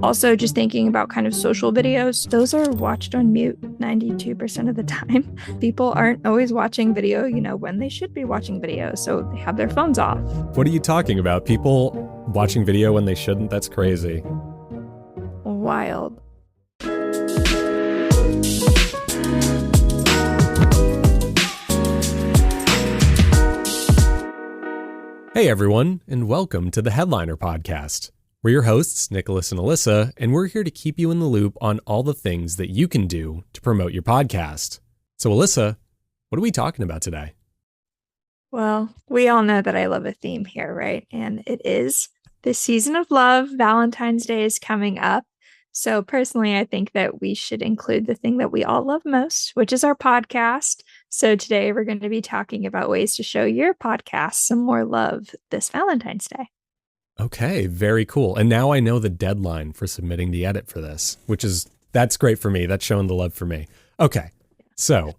Also, just thinking about kind of social videos, those are watched on mute 92% of the time. People aren't always watching video, when they should be watching video, so they have their phones off. What are you talking about? People watching video when they shouldn't? That's crazy. Wild. Hey everyone, and welcome to the Headliner Podcast. We're your hosts, Nicholas and Alyssa, and we're here to keep you in the loop on all the things that you can do to promote your podcast. So Alyssa, what are we talking about today? Well, we all know that I love a theme here, right? And it is the season of love. Valentine's Day is coming up. So personally, I think that we should include the thing that we all love most, which is our podcast. So today we're going to be talking about ways to show your podcast some more love this Valentine's Day. Okay, very cool. And now I know the deadline for submitting the edit for this, that's great for me. That's showing the love for me. Okay, so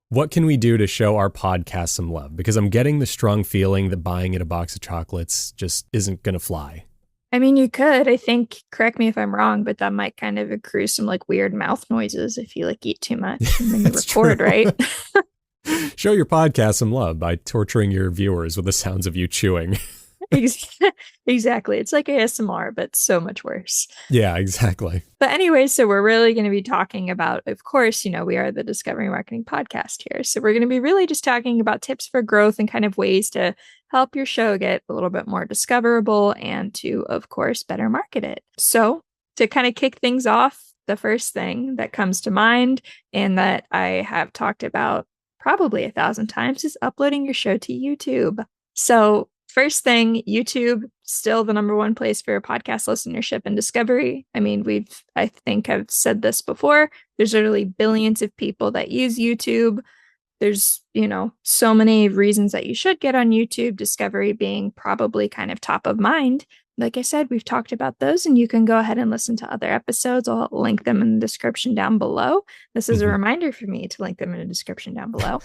what can we do to show our podcast some love? Because I'm getting the strong feeling that buying it a box of chocolates just isn't going to fly. I mean, you could, I think, correct me if I'm wrong, but that might kind of accrue some weird mouth noises if you eat too much and then you record, true. Right? Show your podcast some love by torturing your viewers with the sounds of you chewing. Exactly. It's like ASMR, but so much worse. Yeah, exactly. But anyway, so we're really going to be talking about, of course, we are the Discovery Marketing Podcast here. So we're going to be really just talking about tips for growth and kind of ways to help your show get a little bit more discoverable and to, of course, better market it. So to kind of kick things off, the first thing that comes to mind and that I have talked about probably 1,000 times is uploading your show to YouTube. So first thing, YouTube, still the number one place for podcast listenership and discovery. I mean, I think I've said this before. There's literally billions of people that use YouTube. There's, so many reasons that you should get on YouTube, discovery being probably kind of top of mind. Like I said, we've talked about those and you can go ahead and listen to other episodes. I'll link them in the description down below. This is a reminder for me to link them in the description down below.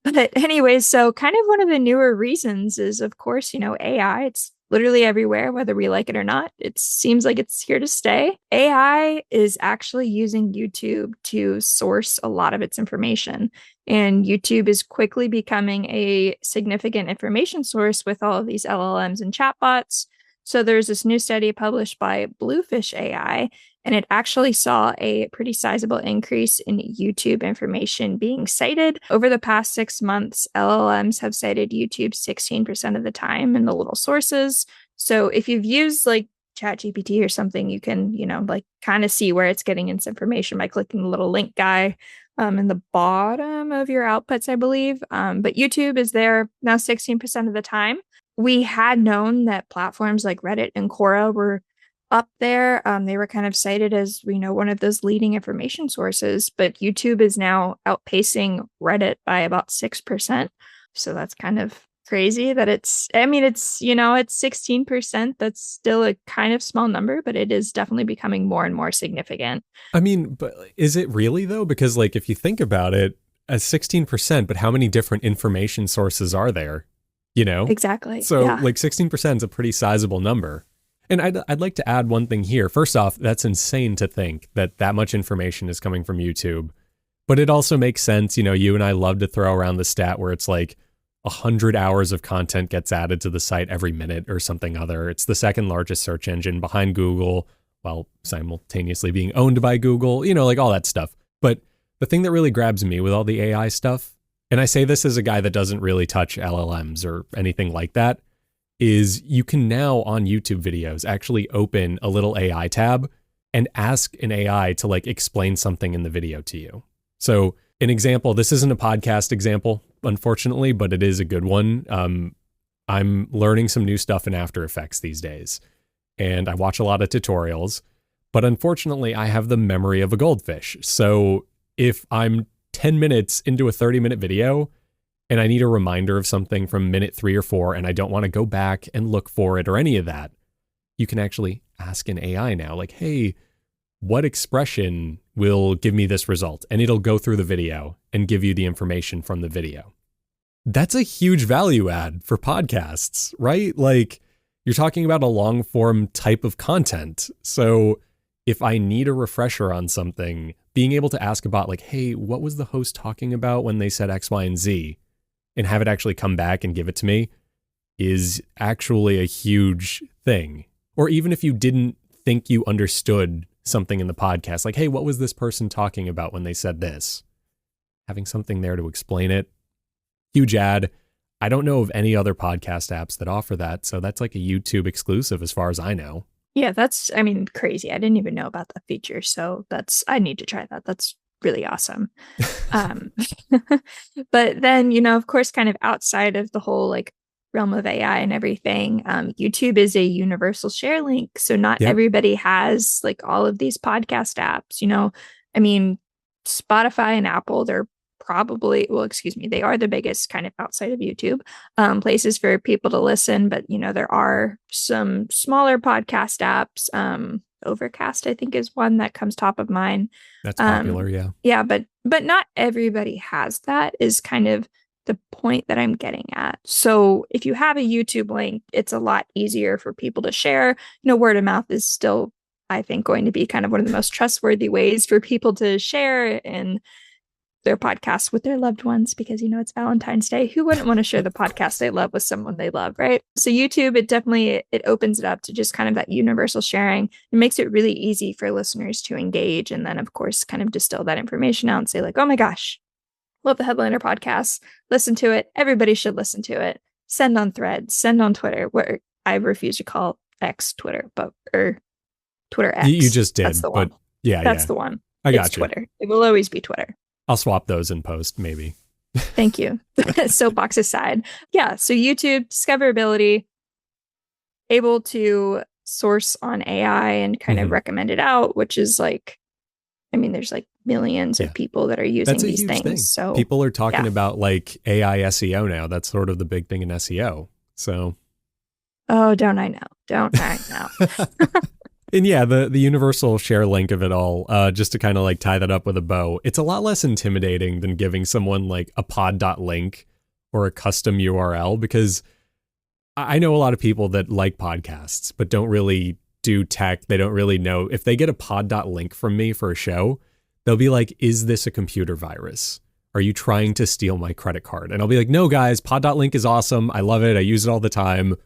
But anyways, so kind of one of the newer reasons is, of course, AI. It's literally everywhere, whether we like it or not. It seems like it's here to stay. AI is actually using YouTube to source a lot of its information. And YouTube is quickly becoming a significant information source with all of these LLMs and chatbots. So there's this new study published by Bluefish AI, and it actually saw a pretty sizable increase in YouTube information being cited. Over the past 6 months, LLMs have cited YouTube 16% of the time in the little sources. So if you've used ChatGPT or something, you can, kind of see where it's getting its information by clicking the little link guy in the bottom of your outputs, I believe. But YouTube is there now 16% of the time. We had known that platforms like Reddit and Quora were up there. They were kind of cited as, one of those leading information sources, but YouTube is now outpacing Reddit by about 6%. So that's kind of crazy that it's 16%. That's still a kind of small number, but it is definitely becoming more and more significant. I mean, but is it really though? Because if you think about it, as 16%, but how many different information sources are there? Exactly. So yeah. 16% is a pretty sizable number. And I'd like to add one thing here. First off, that's insane to think that much information is coming from YouTube. But it also makes sense. You and I love to throw around the stat where it's 100 hours of content gets added to the site every minute or something other. It's the second largest search engine behind Google, while simultaneously being owned by Google, all that stuff. But the thing that really grabs me with all the AI stuff, and I say this as a guy that doesn't really touch LLMs or anything like that, is you can now on YouTube videos actually open a little AI tab and ask an AI to explain something in the video to you. So an example, this isn't a podcast example, unfortunately, but it is a good one. I'm learning some new stuff in After Effects these days, and I watch a lot of tutorials, but unfortunately I have the memory of a goldfish. So if I'm 10 minutes into a 30-minute video and I need a reminder of something from minute 3 or 4 and I don't want to go back and look for it or any of that, you can actually ask an AI now, hey, what expression will give me this result? And it'll go through the video and give you the information from the video. That's a huge value add for podcasts, right? You're talking about a long form type of content. So if I need a refresher on something, being able to ask about like, hey, what was the host talking about when they said X, Y, and Z, and have it actually come back and give it to me is actually a huge thing. Or even if you didn't think you understood something in the podcast, like, hey, what was this person talking about when they said this? Having something there to explain it. Huge ad. I don't know of any other podcast apps that offer that. So that's like a YouTube exclusive as far as I know. Yeah, that's, I mean, crazy. I didn't even know about that feature. So I need to try that. That's really awesome. Um, but then, of course, kind of outside of the whole like realm of AI and everything, YouTube is a universal share link. So not Yep. everybody has like all of these podcast apps, I mean, Spotify and Apple, they're probably, well, excuse me, they are the biggest kind of outside of YouTube places for people to listen. But, there are some smaller podcast apps. Overcast, I think, is one that comes top of mind. That's popular, yeah. Yeah, but not everybody has that is kind of the point that I'm getting at. So if you have a YouTube link, it's a lot easier for people to share. Word of mouth is still, I think, going to be kind of one of the most trustworthy ways for people to share in their podcasts with their loved ones because, it's Valentine's Day. Who wouldn't want to share the podcast they love with someone they love, right? So YouTube, it opens it up to just kind of that universal sharing. It makes it really easy for listeners to engage. And then, of course, kind of distill that information out and say like, oh my gosh, love the Headliner podcast. Listen to it. Everybody should listen to it. Send on Threads, send on Twitter, where I refuse to call X Twitter, or Twitter X. You just did. That's the one. Yeah, That's the one. I got it's you. Twitter. It will always be Twitter. I'll swap those in post, maybe. Thank you. Soapbox aside. Yeah. So YouTube, discoverability, able to source on AI and kind of recommend it out, which is like, I mean, there's like millions of people that are using these things. Thing. So people are talking about like AI SEO now. That's sort of the big thing in SEO. So. Oh, don't I know? Don't I know? And yeah, the universal share link of it all, just to kind of like tie that up with a bow, it's a lot less intimidating than giving someone like a pod.link or a custom URL, because I know a lot of people that like podcasts, but don't really do tech. They don't really know. If they get a pod.link from me for a show, they'll be like, is this a computer virus? Are you trying to steal my credit card? And I'll be like, no, guys, pod.link is awesome. I love it. I use it all the time.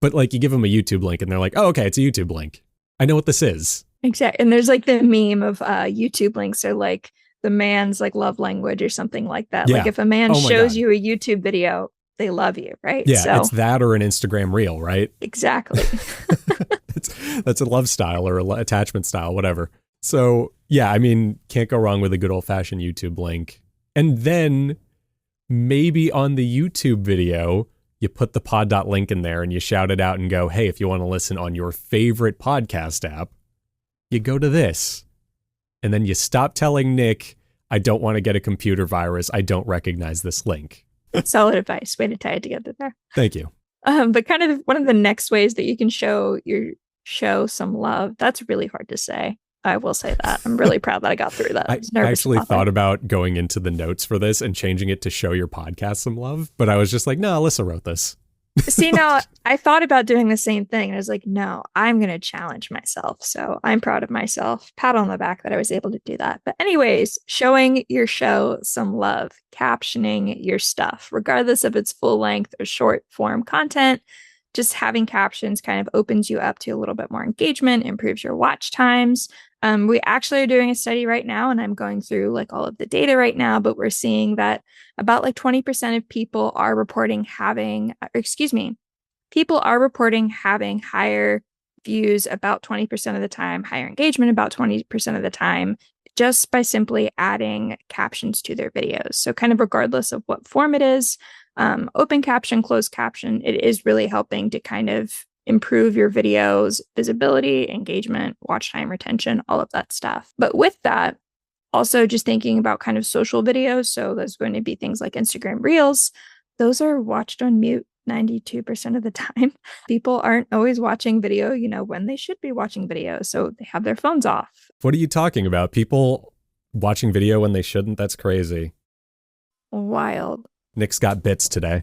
But like you give them a YouTube link and they're like, oh, okay, it's a YouTube link. I know what this is. Exactly. And there's like the meme of YouTube links are like the man's like love language or something like that. Yeah. Like if a man shows you a YouTube video, they love you, right? Yeah, so, it's that or an Instagram reel, right? Exactly. that's a love style or attachment style, whatever. So yeah, I mean, can't go wrong with a good old fashioned YouTube link. And then maybe on the YouTube video, you put the pod.link in there and you shout it out and go, hey, if you want to listen on your favorite podcast app, you go to this. And then you stop telling Nick, I don't want to get a computer virus. I don't recognize this link. Solid advice. Way to tie it together there. Thank you. But kind of one of the next ways that you can show your show some love, that's really hard to say. I will say that. I'm really proud that I got through that. I actually thought about going into the notes for this and changing it to show your podcast some love, but I was just like, no, Alyssa wrote this. See, now I thought about doing the same thing. And I was like, no, I'm going to challenge myself. So I'm proud of myself. Pat on the back that I was able to do that. But anyways, showing your show some love, captioning your stuff, regardless of its full length or short form content. Just having captions kind of opens you up to a little bit more engagement, improves your watch times. We actually are doing a study right now, and I'm going through like all of the data right now, but we're seeing that about like 20% of people are reporting having higher views about 20% of the time, higher engagement about 20% of the time, just by simply adding captions to their videos. So kind of regardless of what form it is, open caption, closed caption, it is really helping to kind of improve your videos, visibility, engagement, watch time, retention, all of that stuff. But with that, also just thinking about kind of social videos. So there's going to be things like Instagram Reels. Those are watched on mute 92% of the time. People aren't always watching video, when they should be watching video. So they have their phones off. What are you talking about? People watching video when they shouldn't? That's crazy. Wild. Nick's got bits today.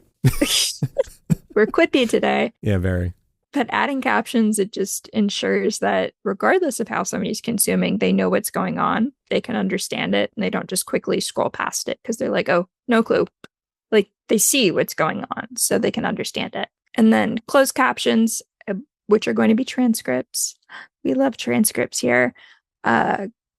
We're quippy today. Yeah, very. But adding captions, it just ensures that regardless of how somebody's consuming, they know what's going on. They can understand it and they don't just quickly scroll past it because they're like, oh, no clue. Like they see what's going on so they can understand it. And then closed captions, which are going to be transcripts. We love transcripts here.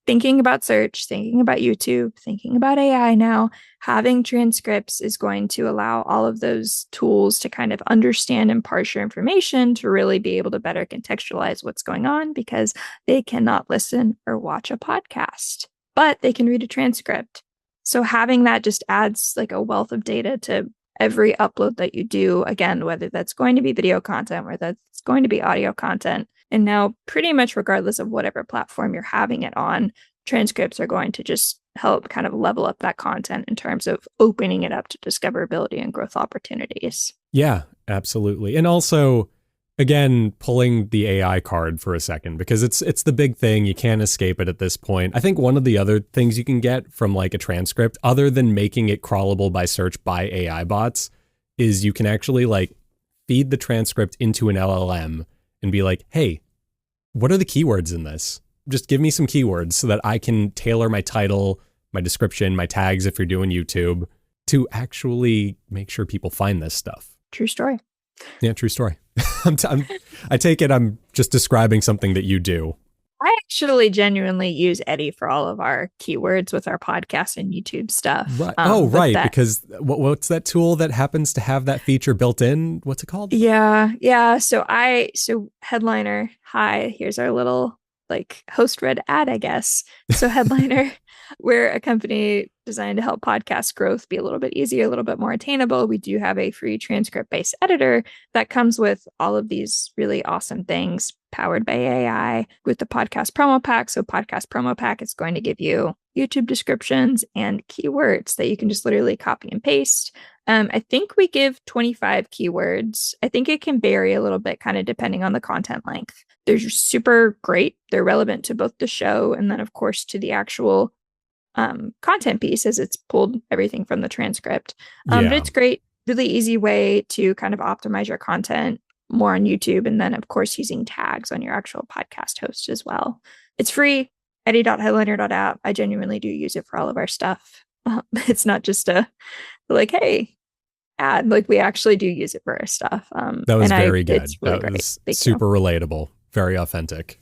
Thinking about search, thinking about YouTube, thinking about AI now, having transcripts is going to allow all of those tools to kind of understand and parse your information to really be able to better contextualize what's going on because they cannot listen or watch a podcast, but they can read a transcript. So having that just adds like a wealth of data to every upload that you do, again, whether that's going to be video content, whether that's going to be audio content. And now, pretty much regardless of whatever platform you're having it on, transcripts are going to just help kind of level up that content in terms of opening it up to discoverability and growth opportunities. Yeah, absolutely. And also, again, pulling the AI card for a second, because it's the big thing. You can't escape it at this point. I think one of the other things you can get from like a transcript, other than making it crawlable by search by AI bots, is you can actually like feed the transcript into an LLM and be like, hey, what are the keywords in this? Just give me some keywords so that I can tailor my title, my description, my tags if you're doing YouTube to actually make sure people find this stuff. True story. Yeah, true story. I take it I'm just describing something that you do. I actually genuinely use Eddie for all of our keywords with our podcast and YouTube stuff. Right. Right. Because what's that tool that happens to have that feature built in? What's it called? Yeah. So Headliner, hi, here's our little like host read ad, I guess. So Headliner, we're a company designed to help podcast growth be a little bit easier, a little bit more attainable. We do have a free transcript-based editor that comes with all of these really awesome things powered by AI with the podcast promo pack. So podcast promo pack is going to give you YouTube descriptions and keywords that you can just literally copy and paste. I think we give 25 keywords. I think it can vary a little bit kind of depending on the content length. They're super great. They're relevant to both the show and then, of course, to the actual content piece as it's pulled everything from the transcript. But it's great, really easy way to kind of optimize your content more on YouTube. And then, of course, using tags on your actual podcast host as well. It's free, eddie.headliner.app. I genuinely do use it for all of our stuff. It's not just a like, hey, ad. Like we actually do use it for our stuff. That was very good. It's really that great. was super relatable, very authentic.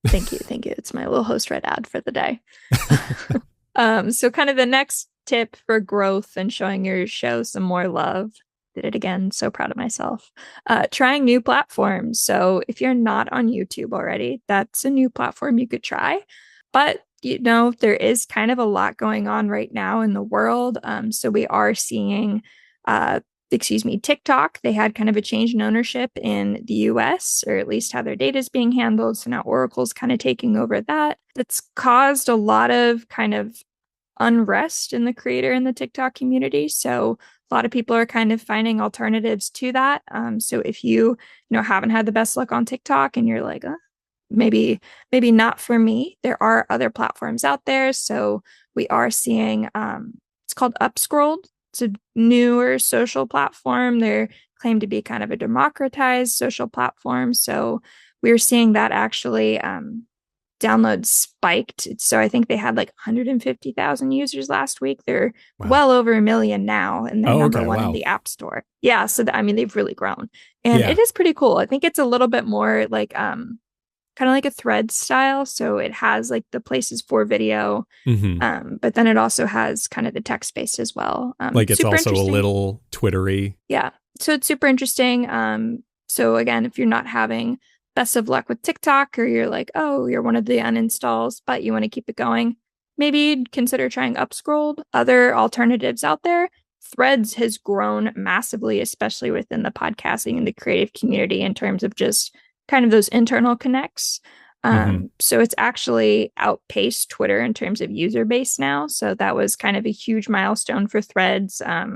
Thank you. It's my little host read ad for the day. So kind of the next tip for growth and showing your show some more love. Did it again. So proud of myself. Trying new platforms. So if you're not on YouTube already, that's a new platform you could try. But there is kind of a lot going on right now in the world. So we are seeing, TikTok. They had kind of a change in ownership in the US, or at least how their data is being handled. So now Oracle's kind of taking over that. That's caused a lot of kind of unrest in the creator and the TikTok community. So a lot of people are kind of finding alternatives to that. So if you haven't had the best luck on TikTok and you're like, maybe not for me, there are other platforms out there. So we are seeing it's called Upscrolled. It's a newer social platform. They're claimed to be kind of a democratized social platform. So we're seeing that actually downloads spiked. So I think they had like 150,000 users last week. They're well over 1 million now, and they're number one in the App Store. Yeah, so they've really grown, and it is pretty cool. I think it's a little bit more like kind of like a thread style. So it has like the places for video, but then it also has kind of the text based as well. Like it's also a little Twittery. Yeah. So it's super interesting. So again, if you're not having best of luck with TikTok, or you're like, oh, you're one of the uninstalls, but you want to keep it going, maybe consider trying Upscrolled. Other alternatives out there. Threads has grown massively, especially within the podcasting and the creative community in terms of just kind of those internal connects. So it's actually outpaced Twitter in terms of user base now. So that was kind of a huge milestone for Threads. I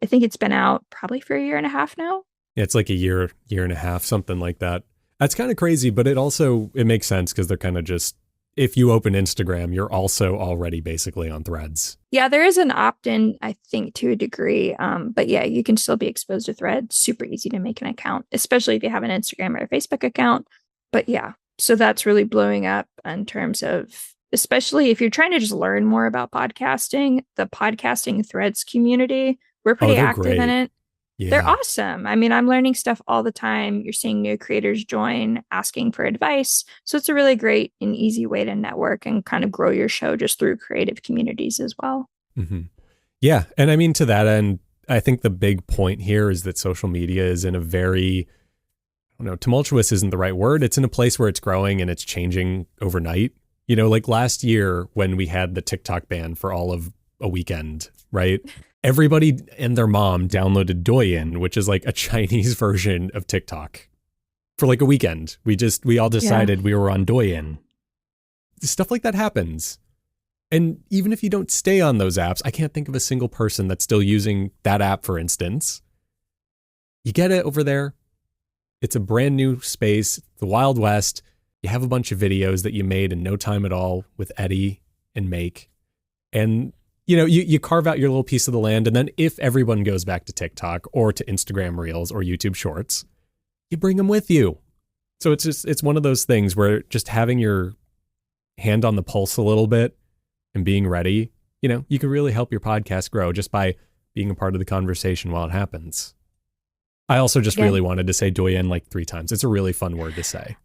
think it's been out probably for 1.5 years now. Yeah, it's like a year and a half, something like that. That's kind of crazy, but it makes sense because they're kind of just if you open Instagram, you're also already basically on Threads. Yeah, there is an opt-in, I think, to a degree. But yeah, you can still be exposed to Threads. Super easy to make an account, especially if you have an Instagram or a Facebook account. But yeah, so that's really blowing up in terms of, especially if you're trying to just learn more about podcasting, the podcasting Threads community, we're Oh, pretty they're active in great. it. They're Yeah. awesome. I mean, I'm learning stuff all the time. You're seeing new creators join, asking for advice. So it's a really great and easy way to network and kind of grow your show just through creative communities as well. hmm Yeah. And I mean, to that end, I think the big point here is that social media is in a very, I don't know, tumultuous isn't the right word. It's in a place where it's growing and it's changing overnight. Like last year when we had the TikTok ban for all of a weekend, right? Everybody and their mom downloaded Douyin, which is like a Chinese version of TikTok for like a weekend. We all Yeah. decided we were on Douyin. Stuff like that happens. And even if you don't stay on those apps, I can't think of a single person that's still using that app, for instance. You get it over there. It's a brand new space, the Wild West. You have a bunch of videos that you made in no time at all with Eddie and Make. And, you carve out your little piece of the land. And then if everyone goes back to TikTok or to Instagram Reels or YouTube Shorts, you bring them with you. So it's one of those things where just having your hand on the pulse a little bit and being ready, you can really help your podcast grow just by being a part of the conversation while it happens. I also just Again, really wanted to say Douyin like 3 times. It's a really fun word to say.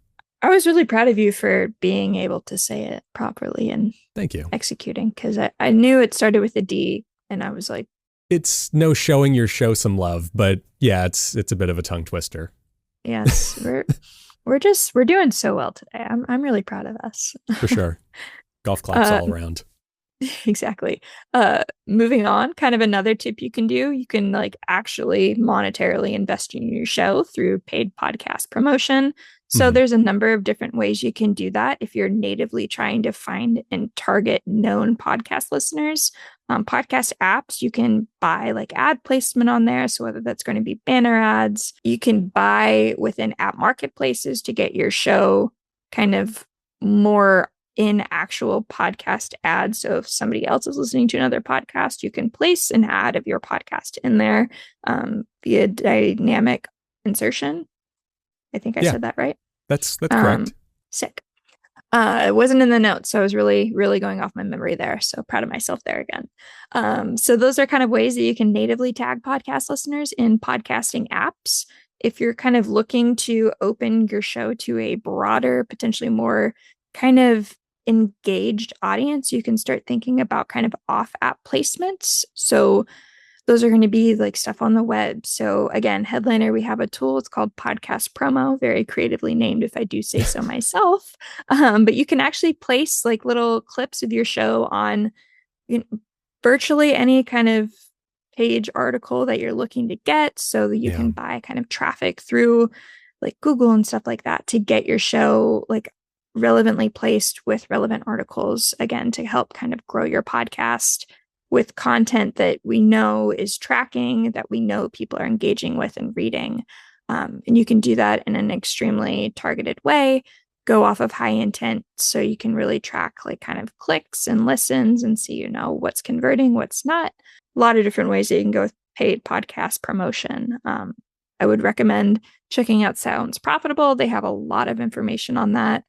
I was really proud of you for being able to say it properly and Thank you. executing because I knew it started with a D and I was like, It's no showing your show some love, but yeah, it's a bit of a tongue twister. yes, we're doing so well today. I'm really proud of us. For sure. Golf claps Uh, all around. exactly. Moving on, kind of another tip you can do, you can like actually monetarily invest in your show through paid podcast promotion. So Mhm. there's a number of different ways you can do that if you're natively trying to find and target known podcast listeners. Podcast apps, you can buy like ad placement on there. So whether that's going to be banner ads, you can buy within app marketplaces to get your show kind of more in actual podcast ads. So if somebody else is listening to another podcast, you can place an ad of your podcast in there via dynamic insertion. I think I Yeah, said that right. that's Um, correct. Sick. It wasn't in the notes, so I was really, really going off my memory there. So proud of myself there again. So those are kind of ways that you can natively tag podcast listeners in podcasting apps. If you're kind of looking to open your show to a broader, potentially more kind of engaged audience, you can start thinking about kind of off app placements. So those are going to be like stuff on the web. So again, Headliner, we have a tool. It's called Podcast Promo, very creatively named, if I do say so myself. But you can actually place like little clips of your show on virtually any kind of page article that you're looking to get, so that you Yeah. can buy kind of traffic through like Google and stuff like that to get your show like relevantly placed with relevant articles, again, to help kind of grow your podcast with content that we know is tracking, that we know people are engaging with and reading. And you can do that in an extremely targeted way, go off of high intent. So you can really track like kind of clicks and listens and see, what's converting, what's not. A lot of different ways that you can go with paid podcast promotion. I would recommend checking out Sounds Profitable. They have a lot of information on that.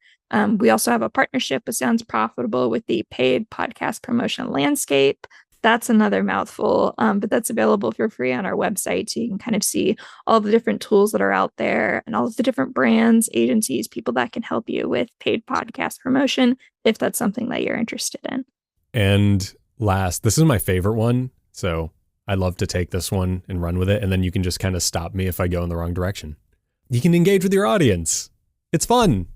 We also have a partnership with Sounds Profitable with the paid podcast promotion landscape. That's another mouthful, but that's available for free on our website. So you can kind of see all the different tools that are out there and all of the different brands, agencies, people that can help you with paid podcast promotion if that's something that you're interested in. And last, this is my favorite one. So I love to take this one and run with it. And then you can just kind of stop me if I go in the wrong direction. You can engage with your audience. It's fun.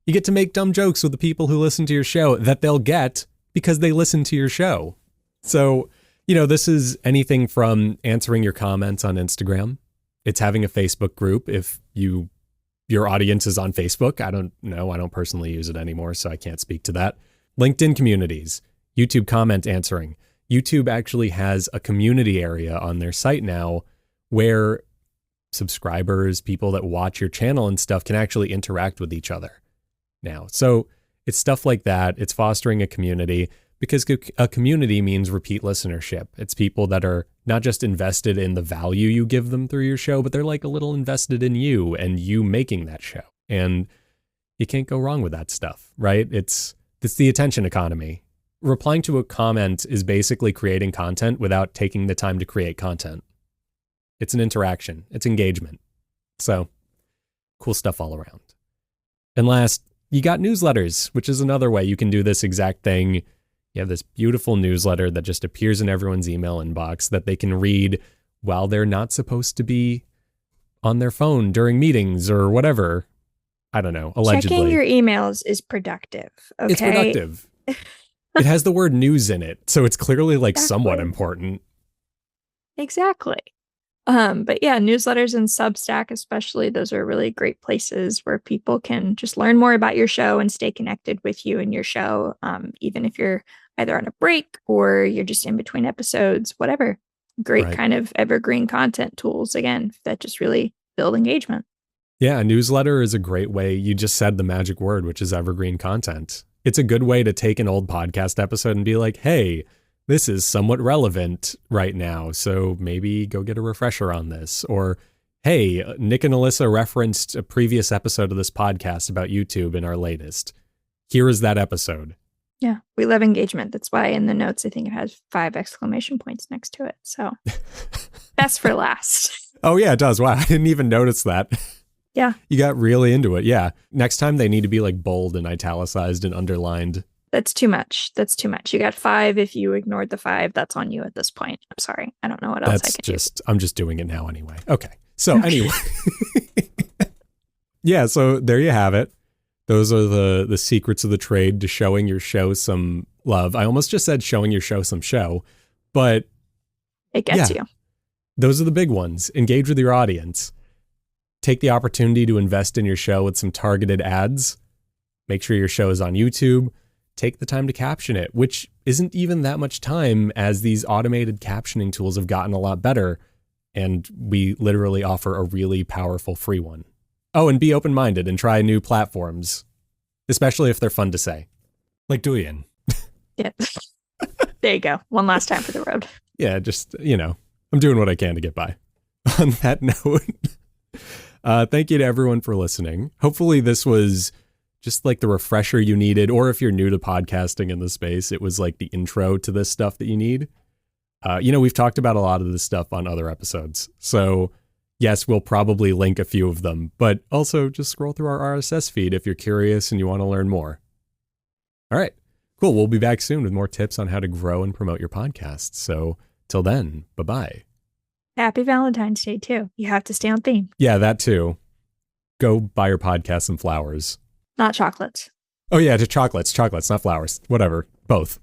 You get to make dumb jokes with the people who listen to your show that they'll get because they listen to your show. So, this is anything from answering your comments on Instagram. It's having a Facebook group if your audience is on Facebook. I don't know. I don't personally use it anymore, so I can't speak to that. LinkedIn communities, YouTube comment answering. YouTube actually has a community area on their site now where subscribers, people that watch your channel and stuff can actually interact with each other now. So It's stuff like that. It's fostering a community, because a community means repeat listenership. It's people that are not just invested in the value you give them through your show, but they're like a little invested in you and you making that show. And you can't go wrong with that stuff, right? It's the attention economy. Replying to a comment is basically creating content without taking the time to create content. It's an interaction. It's engagement. So cool stuff all around. And last, you got newsletters, which is another way you can do this exact thing. You have this beautiful newsletter that just appears in everyone's email inbox that they can read while they're not supposed to be on their phone during meetings or whatever. I don't know, allegedly. Checking your emails is productive, okay? It's productive. It has the word news in it, so it's clearly like somewhat important. Exactly. But yeah, newsletters and Substack especially, those are really great places where people can just learn more about your show and stay connected with you and your show, even if you're either on a break or you're just in between episodes, whatever. Great kind of evergreen content tools, again, that just really build engagement. Yeah, a newsletter is a great way. You just said the magic word, which is evergreen content. It's a good way to take an old podcast episode and be like, hey, this is somewhat relevant right now, so maybe go get a refresher on this. Or, hey, Nick and Alyssa referenced a previous episode of this podcast about YouTube in our latest. Here is that episode. Yeah, we love engagement. That's why in the notes, I think it has 5 exclamation points next to it. So best for last. Oh, yeah, it does. Wow, I didn't even notice that. Yeah. You got really into it. Yeah. Next time they need to be like bold and italicized and underlined. That's too much. That's too much. You got 5. If you ignored the 5, that's on you at this point. I'm sorry. I don't know what else I can do. I'm just doing it now anyway. Okay. So anyway. Yeah. So there you have it. Those are the secrets of the trade to showing your show some love. I almost just said showing your show some show, but it gets you. Those are the big ones. Engage with your audience. Take the opportunity to invest in your show with some targeted ads. Make sure your show is on YouTube. Take the time to caption it, which isn't even that much time, as these automated captioning tools have gotten a lot better. And we literally offer a really powerful free one. Oh, and be open-minded and try new platforms, especially if they're fun to say. Like Douyin. Yeah. There you go. One last time for the road. Yeah, just, I'm doing what I can to get by. On that note, thank you to everyone for listening. Hopefully this was just like the refresher you needed, or if you're new to podcasting in the space, it was like the intro to this stuff that you need. We've talked about a lot of this stuff on other episodes. So yes, we'll probably link a few of them, but also just scroll through our RSS feed if you're curious and you want to learn more. All right, cool. We'll be back soon with more tips on how to grow and promote your podcast. So till then, bye-bye. Happy Valentine's Day, too. You have to stay on theme. Yeah, that too. Go buy your podcast some flowers. Not chocolates. Oh, yeah, just chocolates, not flowers. Whatever. Both.